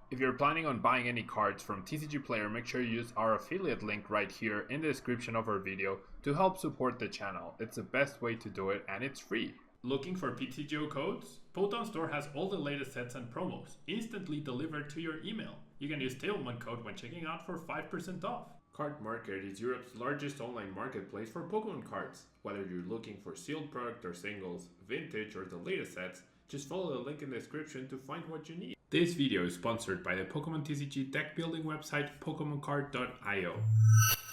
If you're planning on buying any cards from TCG Player, make sure you use our affiliate link right here in the description of our video to help support the channel. It's the best way to do it and it's free. Looking for PTGO codes? Poton Store has all the latest sets and promos instantly delivered to your email. You can use Tablemon code when checking out for 5% off. Card Market is Europe's largest online marketplace for Pokemon cards. Whether you're looking for sealed product or singles, vintage or the latest sets, just follow the link in the description to find what you need. This video is sponsored by the Pokemon TCG deck building website PokemonCard.io.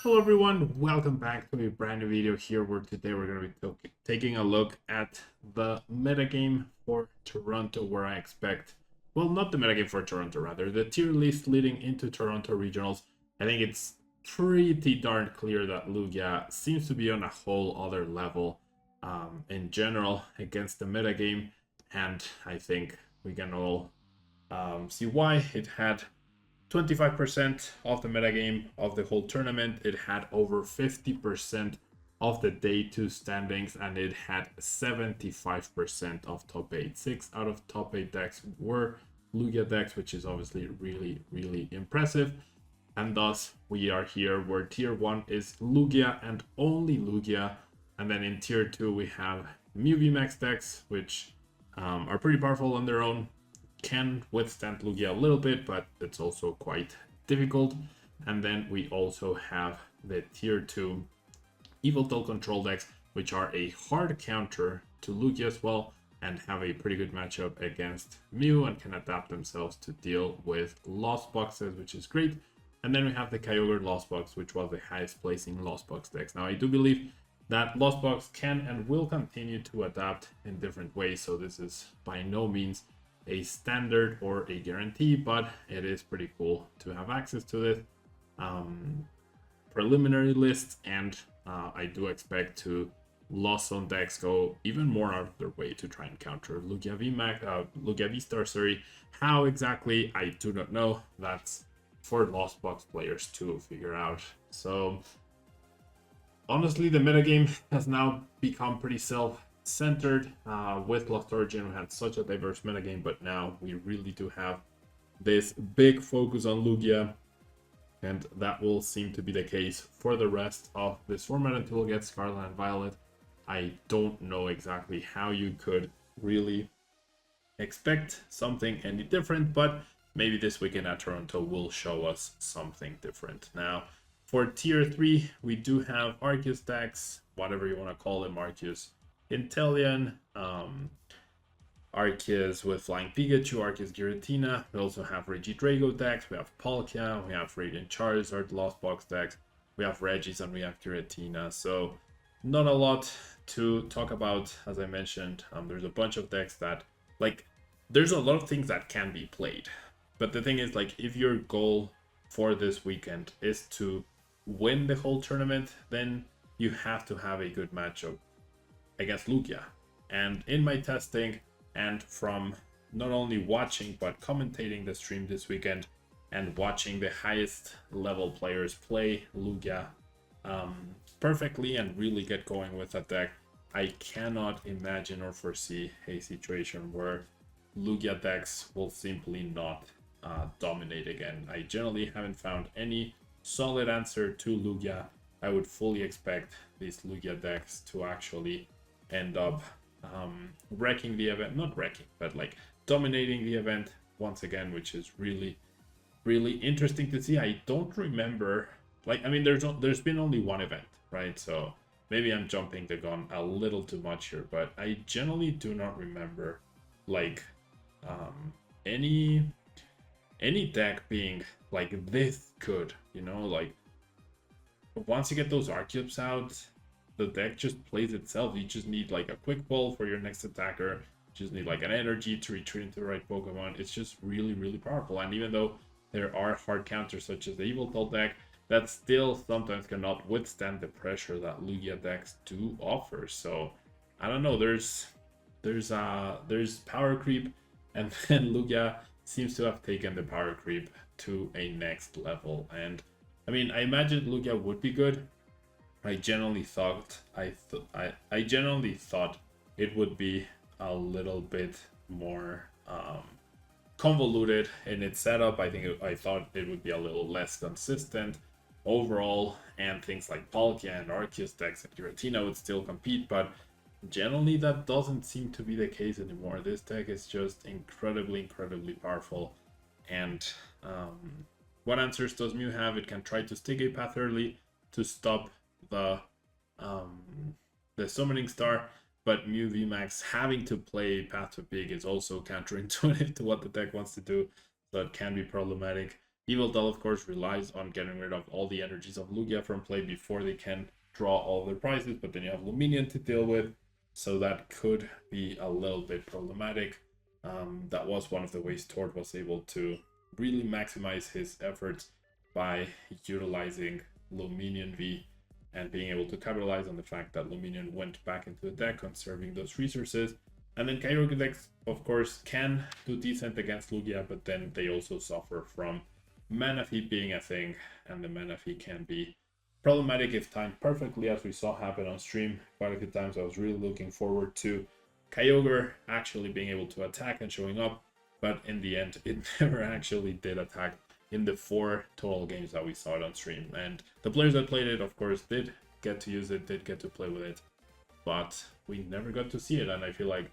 Hello everyone, welcome back to a brand new video here where today we're going to be taking a look at the metagame for Toronto, where I expect, well, not the metagame for Toronto, rather, the tier list leading into Toronto regionals. I think it's pretty darn clear that Lugia seems to be on a whole other level in general against the metagame, and I think we can all see why. It had 25% of the metagame of the whole tournament. It had over 50% of the day 2 standings, and it had 75% of top 8. 6 out of top 8 decks were Lugia decks, which is obviously really impressive. And thus we are here where tier 1 is Lugia and only Lugia, and then in tier 2 we have Mew VMAX decks, which are pretty powerful on their own, can withstand Lugia a little bit, but it's also quite difficult. And then we also have the tier 2 Yveltal control decks, which are a hard counter to Lugia as well, and have a pretty good matchup against Mew and can adapt themselves to deal with Lost Boxes, which is great. And then we have the Kyogre Lost Box, which was the highest placing Lost Box decks. Now I do believe that Lost Box can and will continue to adapt in different ways, so this is by no means a standard or a guarantee, but it is pretty cool to have access to this preliminary list. And I do expect to Lost Zone decks go even more out of their way to try and counter Lugia V-Star, sorry. How exactly, I do not know. That's for Lost Box players to figure out. So honestly, the metagame has now become pretty self-centered. With Lost Origin, we had such a diverse metagame, but now we really do have this big focus on Lugia, and that will seem to be the case for the rest of this format until we get Scarlet and Violet. I don't know exactly how you could really expect something any different, but maybe this weekend at Toronto will show us something different. Now, for tier 3, we do have Arceus decks, whatever you want to call them, Arceus Inteleon, Arceus with Flying Pikachu, Arceus Giratina. We also have Regidrago decks, we have Palkia, we have Radiant Charizard, Lost Box decks, we have Regis, and we have Giratina. So not a lot to talk about, as I mentioned. There's a bunch of decks that, like, there's a lot of things that can be played. But the thing is, like, if your goal for this weekend is to win the whole tournament, then you have to have a good matchup against Lugia. And in my testing, and from not only watching but commentating the stream this weekend and watching the highest level players play Lugia perfectly and really get going with that deck, I cannot imagine or foresee a situation where Lugia decks will simply not dominate again. I generally haven't found any solid answer to Lugia. I would fully expect these Lugia decks to actually end up wrecking the event, not wrecking, but like dominating the event once again, which is really interesting to see. I don't remember, like, I mean, there's been only one event, right? So maybe I'm jumping the gun a little too much here, but I generally do not remember like any deck being like this good, you know. Like, once you get those Arceus out, the deck just plays itself. You just need like a quick ball for your next attacker, you just need like an energy to retreat into the right Pokemon. It's just really powerful. And even though there are hard counters such as the Yveltal deck, that still sometimes cannot withstand the pressure that Lugia decks do offer. So I don't know, there's power creep, and then Lugia seems to have taken the power creep to a next level. And I mean, I imagined Lugia would be good. I genuinely thought it would be a little bit more convoluted in its setup. I thought it would be a little less consistent overall, and things like Palkia and Arceus decks and Giratina would still compete, but generally that doesn't seem to be the case anymore. This deck is just incredibly powerful. And what answers does Mew have? It can try to stick a path early to stop the summoning star, but Mew VMAX having to play path to big is also counterintuitive to what the deck wants to do, so it can be problematic. Evil Doll, of course, relies on getting rid of all the energies of Lugia from play before they can draw all their prizes, but then you have Luminion to deal with, so that could be a little bit problematic. That was one of the ways Tord was able to really maximize his efforts, by utilizing Luminion V and being able to capitalize on the fact that Luminion went back into the deck, conserving those resources. And then Kyogre decks, of course, can do decent against Lugia, but then they also suffer from Manaphy being a thing, and the Manaphy can be problematic if timed perfectly, as we saw happen on stream quite a few times. I was really looking forward to Kyogre actually being able to attack and showing up, but in the end, it never actually did attack in the 4 total games that we saw it on stream. And the players that played it, of course, did get to use it, did get to play with it, but we never got to see it. And I feel like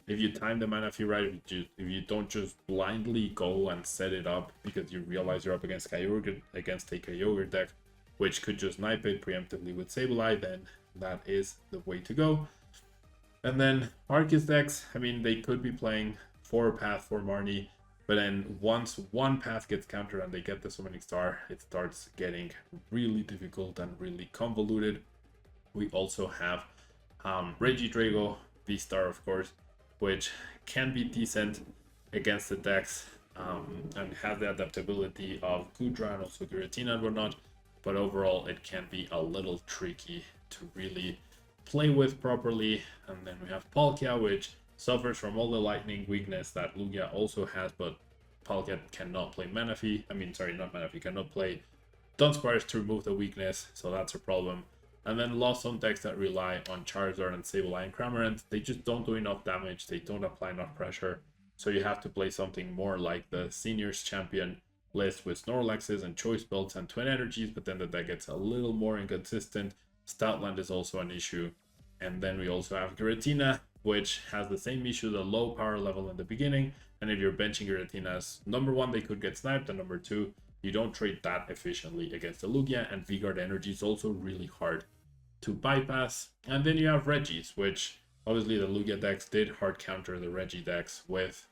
if you time the Manaphy right, if you don't just blindly go and set it up because you realize you're up against Kyogre, against a Kyogre deck, which could just snipe it preemptively with Sableye, then that is the way to go. And then Arceus decks, I mean, they could be playing 4 path for Marnie, but then once one path gets countered and they get the Summoning Star, it starts getting really difficult and really convoluted. We also have Regidrago, V-Star, of course, which can be decent against the decks, and has the adaptability of Goodra and also Giratina and whatnot, but overall it can be a little tricky to really play with properly. And then we have Palkia, which suffers from all the lightning weakness that Lugia also has, but Palkia cannot play Manaphy. I mean, sorry, not Manaphy, cannot play Dunsparce to remove the weakness, so that's a problem. And then Lost on decks that rely on Charizard and Sableye and Cramorant, they just don't do enough damage, they don't apply enough pressure, so you have to play something more like the Seniors Champion list with Snorlaxes and Choice Belts and Twin Energies, but then the deck gets a little more inconsistent. Stoutland is also an issue. And then we also have Giratina, which has the same issue, the low power level in the beginning, and if you're benching Giratina's number 1, they could get sniped, and number 2, you don't trade that efficiently against the Lugia, and V-Guard energy is also really hard to bypass. And then you have Regis, which obviously the Lugia decks did hard counter the Regi decks with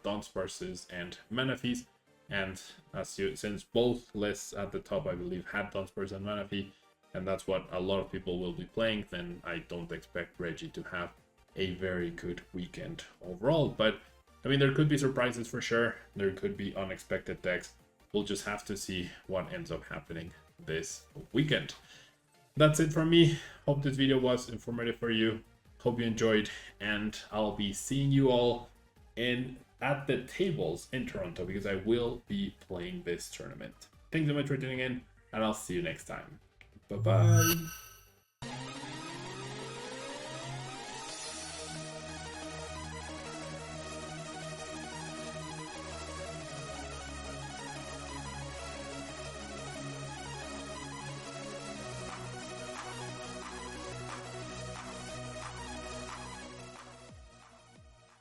Dunsparces and Manaphys, and since both lists at the top, I believe, had Dunsparce and Manaphy, and that's what a lot of people will be playing, then I don't expect Regi to have a very good weekend overall. But I mean, there could be surprises for sure, there could be unexpected decks. We'll just have to see what ends up happening this weekend. That's it from me. Hope this video was informative for you. Hope you enjoyed, and I'll be seeing you all at the tables in Toronto, because I will be playing this tournament. Thanks so much for tuning in, and I'll see you next time. Bye bye.